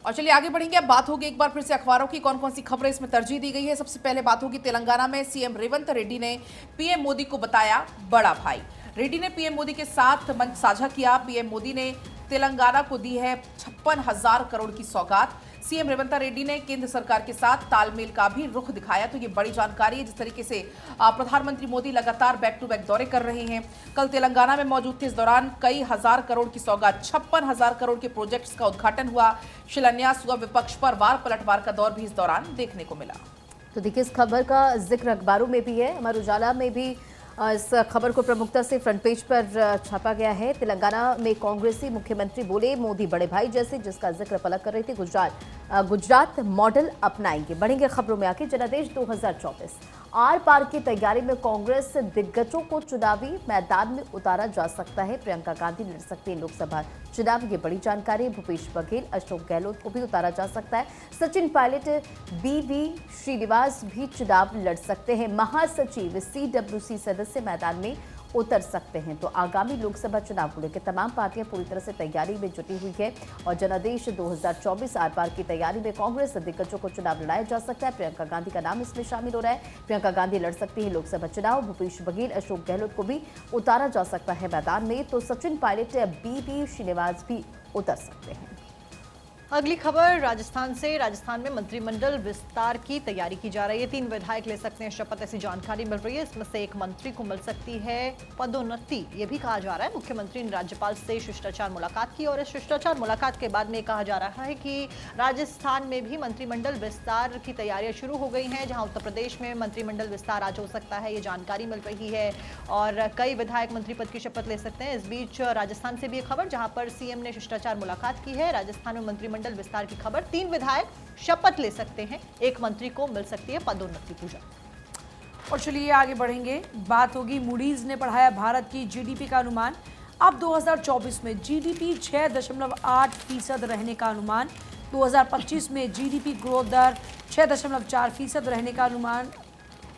और चलिए आगे बढ़ेंगे। अब बात होगी एक बार फिर से अखबारों की, कौन कौन सी खबरें इसमें तरजीह दी गई है। सबसे पहले बात होगी तेलंगाना में। सीएम रेवंत रेड्डी ने पीएम मोदी को बताया बड़ा भाई। रेड्डी ने पीएम मोदी के साथ मंच साझा किया। पीएम मोदी ने तेलंगाना को दी है 56,000 करोड़ की सौगात। सीएम रेवंत रेड्डी ने केंद्र सरकार के साथ तालमेल का भी रुख दिखाया। तो ये बड़ी जानकारी है। जिस तरीके से प्रधानमंत्री मोदी लगातार बैक टू बैक दौरे कर रहे हैं, कल तेलंगाना में मौजूद थे। इस दौरान कई हजार करोड़ की सौगात, 56,000 करोड़ के प्रोजेक्ट्स का उद्घाटन हुआ, शिलान्यास हुआ। विपक्ष पर वार पलटवार का दौर भी इस दौरान देखने को मिला। तो देखिए, इस खबर का जिक्र अखबारों में भी है। अमर उजाला में भी इस खबर को प्रमुखता से फ्रंट पेज पर छापा गया है। तेलंगाना में कांग्रेसी मुख्यमंत्री बोले मोदी बड़े भाई जैसे, जिसका जिक्र पलक कर रही थी। गुजरात मॉडल अपनाएंगे। बढ़ेंगे खबरों में आके। जनादेश 2024 आर पार की तैयारी में कांग्रेस दिग्गजों को चुनावी मैदान में उतारा जा सकता है। प्रियंका गांधी लड़ सकती है लोकसभा चुनाव, ये बड़ी जानकारी। भूपेश बघेल, अशोक गहलोत को भी उतारा जा सकता है। सचिन पायलट, बीवी श्रीनिवास भी चुनाव लड़ सकते हैं। महासचिव, सीडब्ल्यूसी सदस्य मैदान में उतर सकते हैं। तो आगामी लोकसभा चुनाव को लेकर तमाम पार्टियां पूरी तरह से तैयारी में जुटी हुई है। और जनादेश 2024 आर पार की तैयारी में कांग्रेस दिग्गजों को चुनाव लड़ाया जा सकता है। प्रियंका गांधी का नाम इसमें शामिल हो रहा है। प्रियंका गांधी लड़ सकती है लोकसभा चुनाव। भूपेश बघेल, अशोक गहलोत को भी उतारा जा सकता है मैदान में। तो सचिन पायलट, बीवी श्रीनिवास भी उतर सकते हैं। अगली खबर राजस्थान से। राजस्थान में मंत्रिमंडल विस्तार की तैयारी की जा रही है। 3 विधायक ले सकते हैं शपथ, ऐसी जानकारी मिल रही है। इसमें से एक मंत्री को मिल सकती है पदोन्नति, ये भी कहा जा रहा है। मुख्यमंत्री ने राज्यपाल से शिष्टाचार मुलाकात की और इस शिष्टाचार मुलाकात के बाद में कहा जा रहा है कि राजस्थान में भी मंत्रिमंडल विस्तार की तैयारियां शुरू हो गई हैं। जहां उत्तर प्रदेश में मंत्रिमंडल विस्तार आज हो सकता है, ये जानकारी मिल रही है। और कई विधायक मंत्री पद की शपथ ले सकते हैं। इस बीच राजस्थान से भी एक खबर, जहां पर सीएम ने शिष्टाचार मुलाकात की है। राजस्थान में मंत्रिमंडल विस्तार की खबर। 3 विधायक शपथ ले सकते हैं, एक मंत्री को मिल सकती है पदोन्नति। पूजा। और चलिए आगे बढ़ेंगे। बात होगी मूडीज ने बढ़ाया भारत की जीडीपी का अनुमान। अब 2024 में जीडीपी 6.8% रहने का अनुमान। 2025 में जीडीपी ग्रोथ दर 6.4% रहने का अनुमान।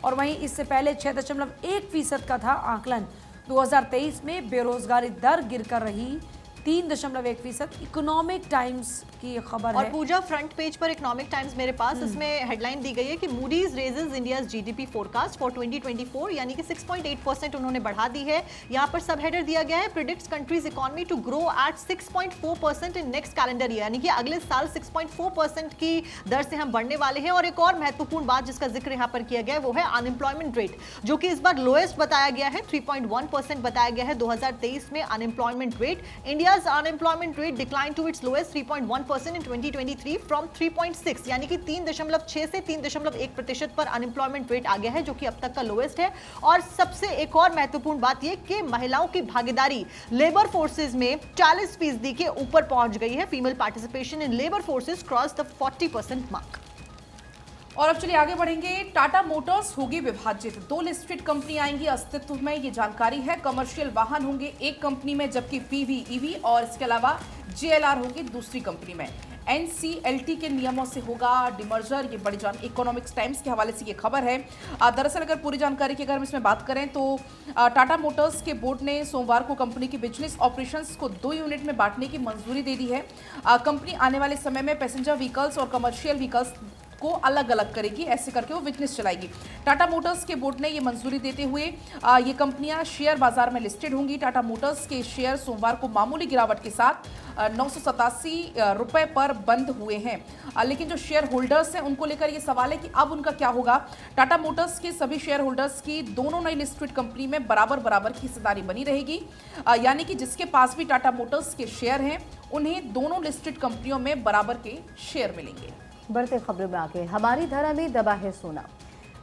और वहीं इससे पहले 6.1% का था आकलन। 2023 में बेरोजगारी दर गिरकर रही 3.1%। इकोनॉमिक टाइम्स की ये खबर और है। पूजा, फ्रंट पेज पर इकोनॉमिक टाइम्स मेरे पास, इसमें हेडलाइन दी गई है कि Moody's raises India's GDP forecast for 2024, यानी कि 6.8% उन्होंने बढ़ा दी है। यहाँ पर सब हेडर दिया गया है, predicts countries economy to grow at 6.4% in next calendar year, यानी कि अगले साल 6.4% की दर से हम बढ़ने वाले हैं। और एक और महत्वपूर्ण बात जिसका जिक्र यहाँ पर किया गया है वो है अनएम्प्लॉयमेंट रेट, जो कि इस बार लोएस्ट बताया गया है। 3.1% बताया गया है 2023 में unemployment rate. India unemployment rate declined to its lowest 3.1% in 2023 from 3.6, यानी कि 3.6 से 3.1% पर अनएम्प्लॉयमेंट रेट आ गया है, जो कि अब तक का लोएस्ट है। और सबसे एक और महत्वपूर्ण बात यह कि महिलाओं की भागीदारी लेबर फोर्सेस में 40% के ऊपर पहुंच गई है। Female participation in labour forces cross the 40% mark. और अब चलिए आगे बढ़ेंगे। टाटा मोटर्स होगी विभाजित, 2 लिस्टेड कंपनी आएंगी अस्तित्व में, ये जानकारी है। कमर्शियल वाहन होंगे एक कंपनी में, जबकि पीवी, ईवी और इसके अलावा जेएलआर होंगे दूसरी कंपनी में। एनसीएलटी के नियमों से होगा डिमर्जर, ये बड़ी इकोनॉमिक्स टाइम्स के हवाले से ये खबर है। दरअसल अगर पूरी जानकारी की अगर हम इसमें बात करें तो टाटा मोटर्स के बोर्ड ने सोमवार को कंपनी की बिजनेस ऑपरेशंस को 2 यूनिट में बांटने की मंजूरी दे दी है। कंपनी आने वाले समय में पैसेंजर व्हीकल्स और कमर्शियल व्हीकल्स को अलग अलग करेगी, ऐसे करके वो बिजनेस चलाएगी। टाटा मोटर्स के बोर्ड ने ये मंजूरी देते हुए ये कंपनियां शेयर बाजार में लिस्टेड होंगी। टाटा मोटर्स के शेयर सोमवार को मामूली गिरावट के साथ 987 रुपए पर बंद हुए हैं। लेकिन जो शेयर होल्डर्स हैं उनको लेकर ये सवाल है कि अब उनका क्या होगा। टाटा मोटर्स के सभी शेयर होल्डर्स की दोनों नई लिस्टेड कंपनी में बराबर बराबर की हिस्सेदारी बनी रहेगी, यानी कि जिसके पास भी टाटा मोटर्स के शेयर हैं उन्हें दोनों लिस्टेड कंपनियों में बराबर के शेयर मिलेंगे। बढ़ते खबरों में आगे। हमारी धरा में दबा है सोना।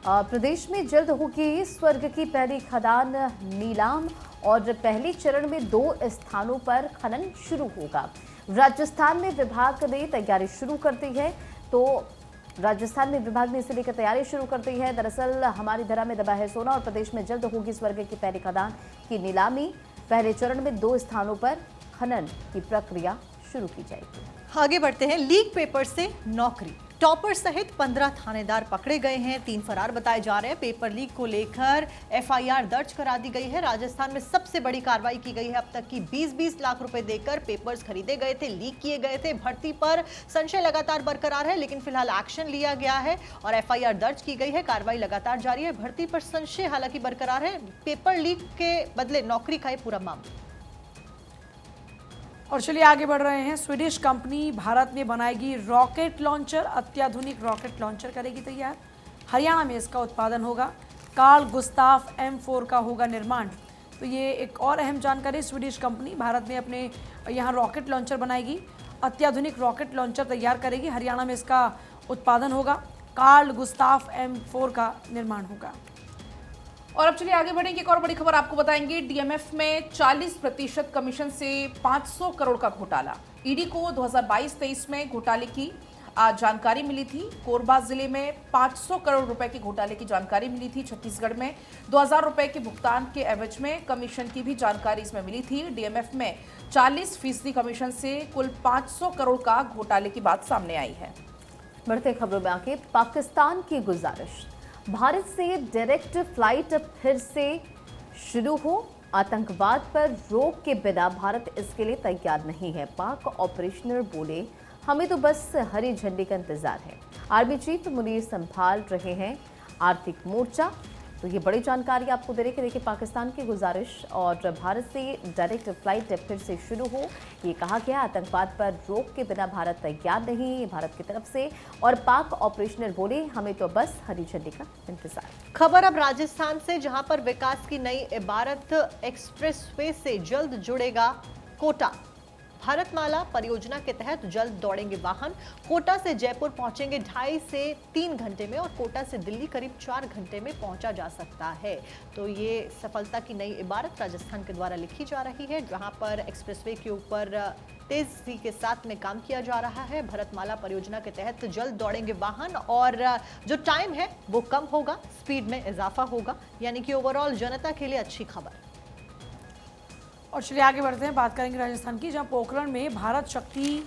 प्रदेश में जल्द होगी स्वर्ग की पहली खदान नीलाम और पहले चरण में 2 स्थानों पर खनन शुरू होगा। राजस्थान में विभाग ने तैयारी शुरू कर दी है। तो राजस्थान में विभाग ने इसे लेकर तैयारी शुरू कर दी है। दरअसल हमारी धरा में दबा है सोना और प्रदेश में जल्द होगी स्वर्ग की पहली खदान की नीलामी। पहले चरण में 2 स्थानों पर खनन की प्रक्रिया शुरू की जाएगी। आगे बढ़ते हैं। लीक पेपर से नौकरी, टॉपर सहित 15 थानेदार पकड़े गए हैं, 3 फरार बताए जा रहे हैं। पेपर लीक को लेकर एफआईआर दर्ज करा दी गई है। राजस्थान में सबसे बड़ी कार्रवाई की गई है। अब तक की 20-20 लाख रुपए देकर पेपर्स खरीदे गए थे, लीक किए गए थे। भर्ती पर संशय लगातार बरकरार है, लेकिन फिलहाल एक्शन लिया गया है और एफआईआर दर्ज की गई है। कार्रवाई लगातार जारी है। भर्ती पर संशय हालांकि बरकरार है। पेपर लीक के बदले नौकरी का पूरा मामला। और चलिए आगे बढ़ रहे हैं। स्वीडिश कंपनी भारत में बनाएगी रॉकेट लॉन्चर, अत्याधुनिक रॉकेट लॉन्चर करेगी तैयार। हरियाणा में इसका उत्पादन होगा। कार्ल गुस्ताफ M4 का होगा निर्माण। तो ये एक और अहम जानकारी, स्वीडिश कंपनी भारत में अपने यहाँ रॉकेट लॉन्चर बनाएगी, अत्याधुनिक रॉकेट लॉन्चर तैयार करेगी। हरियाणा में इसका उत्पादन होगा। कार्ल गुस्ताफ M4 का निर्माण होगा। और अब चलिए आगे बढ़ेंगे। एक और बड़ी खबर आपको बताएंगे। डीएमएफ में 40% कमीशन से 500 करोड़ का घोटाला। ईडी को 2022-23 में घोटाले की जानकारी मिली थी। कोरबा जिले में 500 करोड़ रुपए के घोटाले की जानकारी मिली थी। छत्तीसगढ़ में 2000 रुपए के भुगतान के एवज में कमीशन की भी जानकारी इसमें मिली थी। डीएमएफ में 40% कमीशन से कुल 500 करोड़ का घोटाले की बात सामने आई है। बढ़ते खबरों में आके पाकिस्तान की गुजारिश, भारत से डायरेक्ट फ्लाइट अब फिर से शुरू हो। आतंकवाद पर रोक के बिना भारत इसके लिए तैयार नहीं है। पाक ऑपरेशनल बोले, हमें तो बस हरी झंडी का इंतजार है। आर्मी चीफ मुनीर संभाल रहे हैं आर्थिक मोर्चा। तो ये बड़ी जानकारी आपको दे रहे कि देखिए पाकिस्तान की गुजारिश और भारत से डायरेक्ट फ्लाइट फिर से शुरू हो। ये कहा गया आतंकवाद पर रोक के बिना भारत तैयार नहीं है भारत की तरफ से। और पाक ऑपरेशनल बोले, हमें तो बस हरी झंडी का इंतजार। खबर अब राजस्थान से, जहां पर विकास की नई इबारत एक्सप्रेसवे से जल्द जुड़ेगा कोटा। भारतमाला परियोजना के तहत जल्द दौड़ेंगे वाहन। कोटा से जयपुर पहुंचेंगे 2.5 से 3 घंटे में और कोटा से दिल्ली करीब 4 घंटे में पहुंचा जा सकता है। तो ये सफलता की नई इबारत राजस्थान के द्वारा लिखी जा रही है, जहां पर एक्सप्रेसवे के ऊपर तेजी के साथ में काम किया जा रहा है। भारतमाला परियोजना के तहत जल्द दौड़ेंगे वाहन और जो टाइम है वो कम होगा, स्पीड में इजाफा होगा, यानी कि ओवरऑल जनता के लिए अच्छी खबर। और चलिए आगे बढ़ते हैं, बात करेंगे राजस्थान की, जहां पोखरण में भारत शक्ति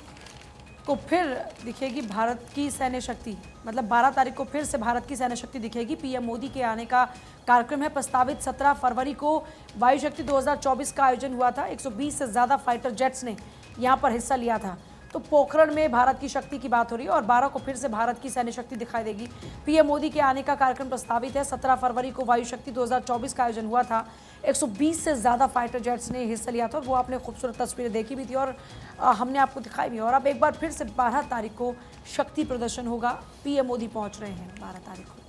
को फिर दिखेगी भारत की सैन्य शक्ति। मतलब 12 तारीख को फिर से भारत की सैन्य शक्ति दिखेगी। पीएम मोदी के आने का कार्यक्रम है प्रस्तावित। 17 फरवरी को वायु शक्ति 2024 का आयोजन हुआ था। 120 से ज़्यादा फाइटर जेट्स ने यहाँ पर हिस्सा लिया था। तो पोखरण में भारत की शक्ति की बात हो रही है और 12 को फिर से भारत की सैन्य शक्ति दिखाई देगी। पीएम मोदी के आने का कार्यक्रम प्रस्तावित है। 17 फरवरी को वायु शक्ति 2024 का आयोजन हुआ था। 120 से ज़्यादा फाइटर जेट्स ने हिस्सा लिया था और वो आपने खूबसूरत तस्वीरें देखी भी थी और हमने आपको दिखाई भी। और अब एक बार फिर से 12 तारीख को शक्ति प्रदर्शन होगा। पीएम मोदी पहुँच रहे हैं 12 तारीख को।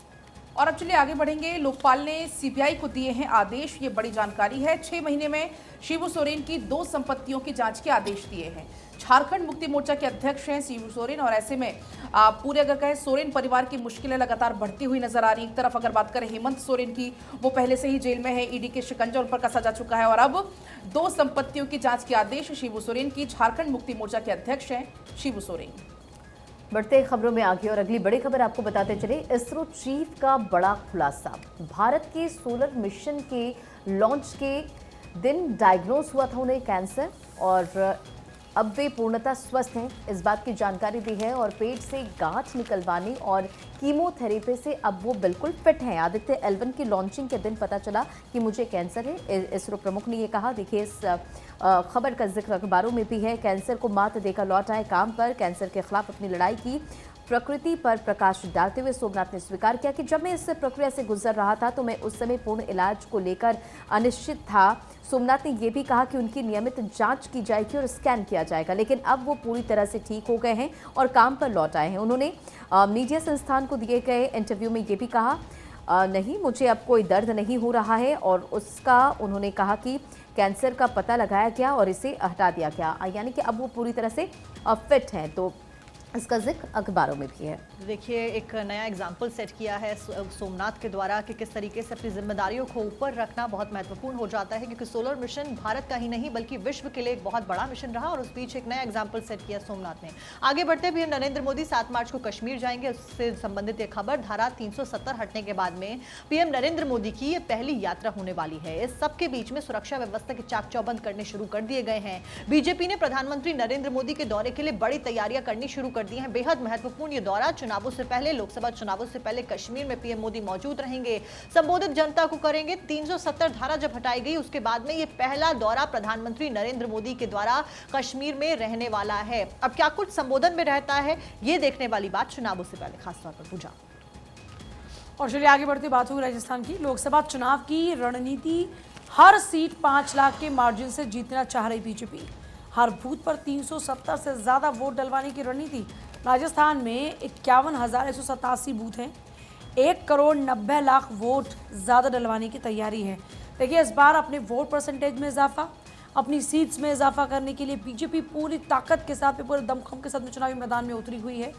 और अब चलिए आगे बढ़ेंगे। लोकपाल ने सीबीआई को दिए हैं आदेश। ये बड़ी जानकारी है। 6 महीने में शिबू सोरेन की 2 संपत्तियों की जांच के आदेश दिए हैं। झारखंड मुक्ति मोर्चा के अध्यक्ष हैं शिबू सोरेन और ऐसे में पूरे अगर कहें सोरेन परिवार की मुश्किलें लगातार बढ़ती हुई नजर आ रही। एक तरफ अगर बात करें हेमंत सोरेन की, वो पहले से ही जेल में है, ईडी के शिकंजा उन पर कसा जा चुका है और अब 2 संपत्तियों की जांच के आदेश शिबू सोरेन की। झारखंड मुक्ति मोर्चा के अध्यक्ष हैं शिबू सोरेन। बढ़ते खबरों में आगे और अगली बड़ी खबर आपको बताते चले। इसरो चीफ का बड़ा खुलासा, भारत के सोलर मिशन के लॉन्च के दिन डायग्नोस हुआ था उन्हें कैंसर और अब वे पूर्णतः स्वस्थ हैं, इस बात की जानकारी दी है। और पेट से गांठ निकलवाने और कीमोथेरेपी से अब वो बिल्कुल फिट हैं। आदित्य L1 की लॉन्चिंग के दिन पता चला कि मुझे कैंसर है, इसरो प्रमुख ने ये कहा। देखिए इस खबर का जिक्र अखबारों में भी है। कैंसर को मात देकर लौट आए काम पर, कैंसर के खिलाफ अपनी लड़ाई की प्रकृति पर प्रकाश डालते हुए सोमनाथ ने स्वीकार किया कि जब मैं इस प्रक्रिया से गुजर रहा था तो मैं उस समय पूर्ण इलाज को लेकर अनिश्चित था। सोमनाथ ने यह भी कहा कि उनकी नियमित जांच की जाएगी और स्कैन किया जाएगा, लेकिन अब वो पूरी तरह से ठीक हो गए हैं और काम पर लौट आए हैं। उन्होंने मीडिया संस्थान को दिए गए इंटरव्यू में ये भी कहा, नहीं मुझे अब कोई दर्द नहीं हो रहा है और उसका उन्होंने कहा कि कैंसर का पता लगाया गया और इसे हटा दिया गया, यानी कि अब वो पूरी तरह से फिट हैं। तो इसका जिक्र अखबारों में भी है। देखिए एक नया एग्जाम्पल सेट किया है सोमनाथ के द्वारा कि किस तरीके से अपनी जिम्मेदारियों को ऊपर रखना बहुत महत्वपूर्ण हो जाता है, क्योंकि सोलर मिशन भारत का ही नहीं बल्कि विश्व के लिए एक बहुत बड़ा मिशन रहा और उस बीच एक नया एग्जाम्पल सेट किया सोमनाथ ने। आगे बढ़ते पीएम नरेंद्र मोदी 7 मार्च को कश्मीर जाएंगे, उससे संबंधित एक खबर। धारा 370 हटने के बाद में पीएम नरेंद्र मोदी की ये पहली यात्रा होने वाली है। इस सबके बीच में सुरक्षा व्यवस्था के चाक चौबंद करने शुरू कर दिए गए हैं। बीजेपी ने प्रधानमंत्री नरेंद्र मोदी के दौरे के लिए बड़ी तैयारियां करनी शुरू कर दिए हैं बेहद महत्वपूर्ण ये दौरा। चुनावों से पहले, लोकसभा चुनावों से पहले कश्मीर में पीएम मोदी मौजूद रहेंगे, संबोधित जनता को करेंगे। 370 धारा जब हटाई गई उसके बाद में ये पहला दौरा प्रधानमंत्री नरेंद्र मोदी के द्वारा कश्मीर में रहने वाला है। अब क्या कुछ संबोधन में रहता है, ये देखने वाली बात चुनावों से पहले खासतौर पर। पूजा और चलिए आगे बढ़ते बात होगी राजस्थान की। लोकसभा चुनाव की रणनीति, हर सीट 5 लाख के मार्जिन से जीतना चाह रही बीजेपी। हर बूथ पर 370 से ज्यादा वोट डलवाने की रणनीति। राजस्थान में 51,187 बूथ हैं, 1,90,00,000 वोट ज्यादा डलवाने की तैयारी है। देखिए, इस बार अपने वोट परसेंटेज में इजाफा, अपनी सीट्स में इजाफा करने के लिए बीजेपी पूरी ताकत के साथ, पूरे दमखम के साथ में चुनावी मैदान में उतरी हुई है।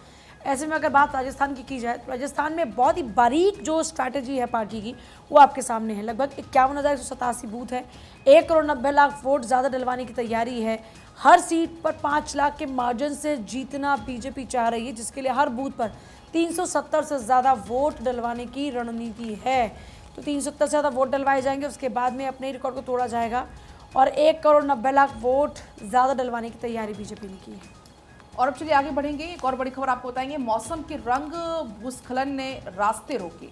ऐसे में अगर बात राजस्थान की जाए तो राजस्थान में बहुत ही बारीक जो स्ट्रैटेजी है पार्टी की, वो आपके सामने है। लगभग 51,187 बूथ है, 1,90,00,000 वोट ज़्यादा डलवाने की तैयारी है। हर सीट पर 5 लाख के मार्जिन से जीतना बीजेपी चाह रही है, जिसके लिए हर बूथ पर 370 से ज़्यादा वोट डलवाने की रणनीति है। तो 370 से ज़्यादा वोट डलवाए जाएंगे, उसके बाद में अपने रिकॉर्ड को तोड़ा जाएगा और 1,90,00,000 वोट ज़्यादा डलवाने की तैयारी बीजेपी ने की है। और अब चलिए आगे बढ़ेंगे। एक और बड़ी खबर आपको बताएंगे। मौसम के रंग, भूस्खलन ने रास्ते रोके।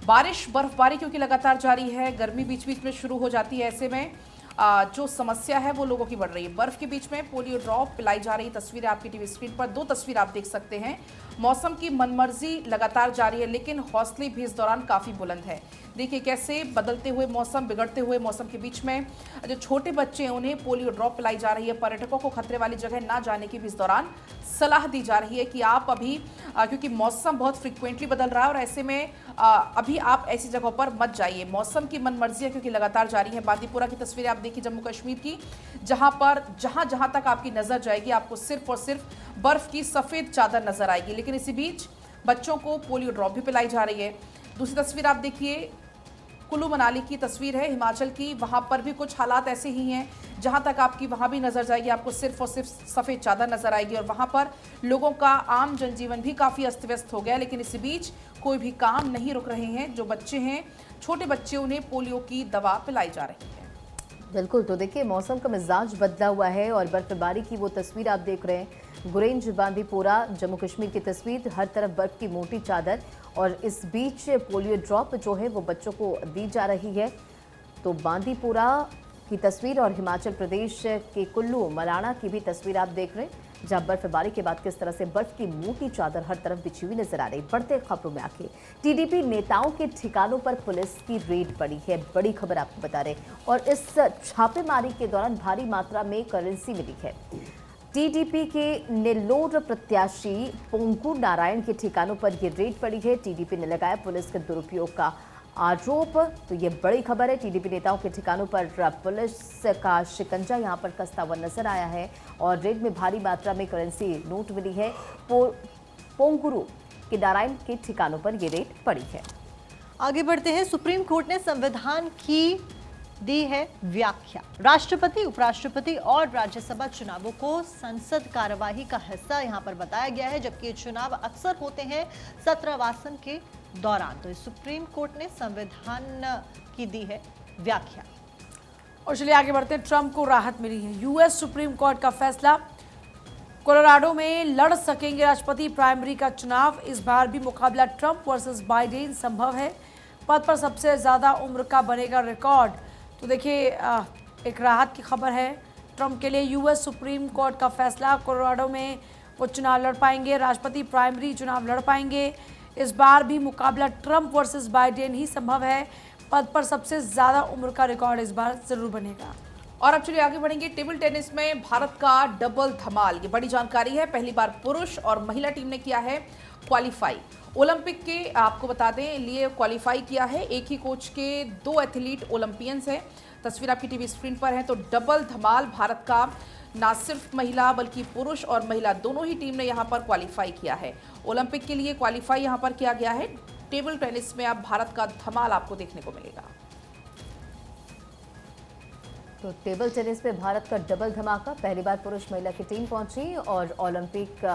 बारिश, बर्फबारी क्योंकि लगातार जारी है, गर्मी बीच बीच में शुरू हो जाती है। ऐसे में जो समस्या है वो लोगों की बढ़ रही है। बर्फ के बीच में पोलियो ड्रॉप पिलाई जा रही तस्वीरें आपकी टीवी स्क्रीन पर, 2 तस्वीर आप देख सकते हैं। मौसम की मनमर्जी लगातार जारी है, लेकिन हौसले भी इस दौरान काफ़ी बुलंद है। देखिए कैसे बदलते हुए मौसम, बिगड़ते हुए मौसम के बीच में जो छोटे बच्चे हैं उन्हें पोलियो ड्रॉप पिलाई जा रही है। पर्यटकों को खतरे वाली जगह ना जाने की भी इस दौरान सलाह दी जा रही है कि आप अभी क्योंकि मौसम बहुत फ्रिक्वेंटली बदल रहा है और ऐसे में अभी आप ऐसी जगहों पर मत जाइए। मौसम की मनमर्जियाँ क्योंकि लगातार जारी है। बांदीपुरा की तस्वीरें आप देखिए जम्मू कश्मीर की, जहाँ पर जहाँ तक आपकी नज़र जाएगी आपको सिर्फ और सिर्फ बर्फ़ की सफ़ेद चादर नज़र आएगी। लेकिन इसी बीच बच्चों को पोलियो ड्रॉप भी पिलाई जा रही है। दूसरी तस्वीर आप देखिए, कुल्लू मनाली की तस्वीर है, हिमाचल की। वहाँ पर भी कुछ हालात ऐसे ही हैं, जहाँ तक आपकी वहाँ भी नज़र जाएगी आपको सिर्फ और सिर्फ सफ़ेद चादर नज़र आएगी। और वहाँ पर लोगों का आम जनजीवन भी काफ़ी अस्त व्यस्त हो गया। लेकिन इसी बीच कोई भी काम नहीं रुक रहे हैं। जो बच्चे हैं, छोटे बच्चे, उन्हें पोलियो की दवा पिलाई जा रही है। बिल्कुल, तो देखिए मौसम का मिजाज बदला हुआ है और बर्फबारी की वो तस्वीर आप देख रहे हैं। गुरेज, बांदीपुरा, जम्मू कश्मीर की तस्वीर, हर तरफ बर्फ की मोटी चादर और इस बीच पोलियो ड्रॉप जो है वो बच्चों को दी जा रही है। तो बांदीपुरा की तस्वीर और हिमाचल प्रदेश के कुल्लू मलाना की भी तस्वीर आप देख रहे हैं, जहां बर्फबारी के बाद किस तरह से बर्फ की मोटी चादर हर तरफ बिछी हुई नजर आ रही। बढ़ते खबरों में आके टीडीपी नेताओं के ठिकानों पर पुलिस की रेड पड़ी है, बड़ी खबर आपको बता रहे। और इस छापेमारी के दौरान भारी मात्रा में करेंसी मिली है। टीडीपी के नेल्लोर प्रत्याशी पोंगू नारायण के ठिकानों पर यह रेड पड़ी है। टीडीपी ने लगाया पुलिस के दुरुपयोग का आरोप। तो ये बड़ी खबर है। टीडीपी नेताओं के ठिकानों पर पुलिस का शिकंजा यहां पर कसता हुआ नजर आया है और रेड में भारी मात्रा में करेंसी नोट मिली है। पोंगुरु के नारायण के ठिकानों पर ये रेड पड़ी है। आगे बढ़ते हैं। सुप्रीम कोर्ट ने संविधान की दी है व्याख्या। राष्ट्रपति, उपराष्ट्रपति और राज्यसभा चुनावों को संसद कार्यवाही का हिस्सा यहां पर बताया गया है, जबकि ये चुनाव अक्सर होते हैं सत्रवासन के दौरान। तो सुप्रीम कोर्ट ने संविधान की दी है व्याख्या। और चलिए आगे बढ़ते हैं। ट्रंप को राहत मिली है। यूएस सुप्रीम कोर्ट का फैसला, कोलोराडो में लड़ सकेंगे राष्ट्रपति प्राइमरी का चुनाव। इस बार भी मुकाबला ट्रंप वर्सेस बाइडेन संभव है। पद पर सबसे ज्यादा उम्र का बनेगा रिकॉर्ड। तो देखिए एक राहत की खबर है ट्रंप के लिए। यूएस सुप्रीम कोर्ट का फैसला, कोलोराडो में वो चुनाव लड़ पाएंगे, राष्ट्रपति प्राइमरी चुनाव लड़ पाएंगे। इस बार भी मुकाबला ट्रंप वर्सेस बाइडेन ही संभव है। पद पर सबसे ज्यादा उम्र का रिकॉर्ड इस बार जरूर बनेगा। और अब चलिए आगे बढ़ेंगे। टेबल टेनिस में भारत का डबल धमाल, ये बड़ी जानकारी है। पहली बार पुरुष और महिला टीम ने किया है क्वालिफाई। ओलंपिक के आपको बता दें लिए क्वालिफाई किया है। एक ही कोच के 2 एथलीट ओलंपियंस हैं। तस्वीर आपकी टीवी स्क्रीन पर है। तो डबल धमाल भारत का, ना सिर्फ महिला बल्कि पुरुष और महिला दोनों ही टीम ने यहाँ पर क्वालिफाई किया है। ओलंपिक के लिए क्वालिफाई यहाँ पर किया गया है। टेबल टेनिस में अब भारत का धमाल आपको देखने को मिलेगा। तो टेबल टेनिस में भारत का डबल धमाका, पहली बार पुरुष महिला की टीम पहुंची और ओलंपिक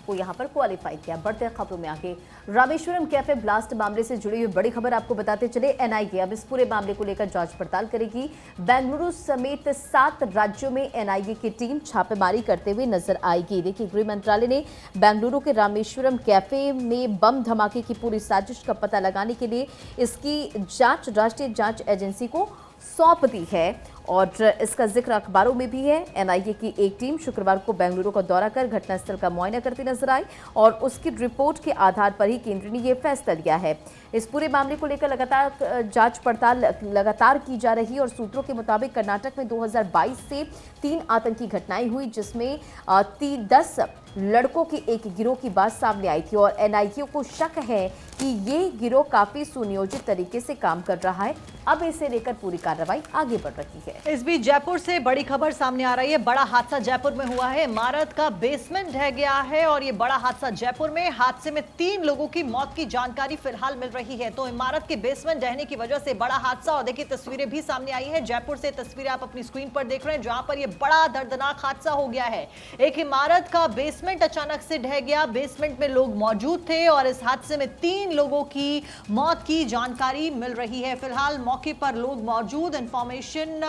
को यहाँ पर क्वालिफाई किया। बढ़ते हैं खबरों में आगे। रामेश्वरम कैफे ब्लास्ट मामले से जुड़ी हुई बड़ी खबर आपको बताते चले। एनआईए अब इस पूरे मामले को लेकर जांच पड़ताल करेगी। बेंगलुरु समेत 7 राज्यों में एनआईए की टीम छापेमारी करते हुए नजर आएगी। देखिए, गृह मंत्रालय ने बेंगलुरु के रामेश्वरम कैफे में बम धमाके की पूरी साजिश का पता लगाने के लिए इसकी जांच राष्ट्रीय जांच एजेंसी को सौंप दी है और इसका जिक्र अखबारों में भी है। एनआईए की एक टीम शुक्रवार को बेंगलुरु का दौरा कर घटनास्थल का मुआयना करती नजर आई और उसकी रिपोर्ट के आधार पर ही केंद्र ने यह फैसला लिया है। इस पूरे मामले को लेकर लगातार जांच पड़ताल लगातार की जा रही है और सूत्रों के मुताबिक कर्नाटक में 2022 से 3 आतंकी घटनाएं हुई, जिसमें 10 लड़कों की एक गिरोह की बात सामने आई थी और एनआईए को शक है कि ये गिरोह काफी सुनियोजित तरीके से काम कर रहा है। अब इसे लेकर पूरी कार्रवाई आगे बढ़ रही है। इस बीच जयपुर से बड़ी खबर सामने आ रही है। बड़ा हादसा जयपुर में हुआ है। इमारत का बेसमेंट ढह गया है और ये बड़ा हादसा जयपुर में। हादसे में 3 लोगों की मौत की जानकारी फिलहाल मिल रही है। तो इमारत के बेसमेंट ढहने की वजह से बड़ा हादसा, और देखिए तस्वीरें भी सामने आई है। जयपुर से तस्वीरें आप अपनी स्क्रीन पर देख रहे हैं, जहां पर ये बड़ा दर्दनाक हादसा हो गया है। एक इमारत का बेसमेंट अचानक से ढह गया। बेसमेंट में लोग मौजूद थे और इस हादसे में 3 लोगों की मौत की जानकारी मिल रही है। फिलहाल मौके पर लोग मौजूद, इंफॉर्मेशन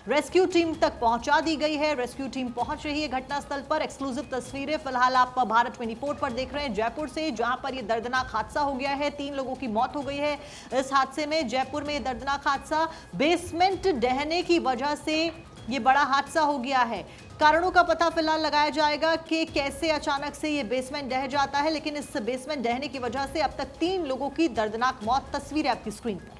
रेस्क्यू टीम तक पहुंचा दी गई है। रेस्क्यू टीम पहुंच रही है घटनास्थल पर। एक्सक्लूसिव तस्वीरें फिलहाल आप भारत 24 पर देख रहे हैं जयपुर से, जहां पर यह दर्दनाक हादसा हो गया है। 3 लोगों की मौत हो गई है इस हादसे में। जयपुर में दर्दनाक हादसा, बेसमेंट ढहने की वजह से ये बड़ा हादसा हो गया है। कारणों का पता फिलहाल लगाया जाएगा कि कैसे अचानक से ये बेसमेंट ढह जाता है, लेकिन इस बेसमेंट ढहने की वजह से अब तक 3 लोगों की दर्दनाक मौत। तस्वीरें आपकी स्क्रीन पर।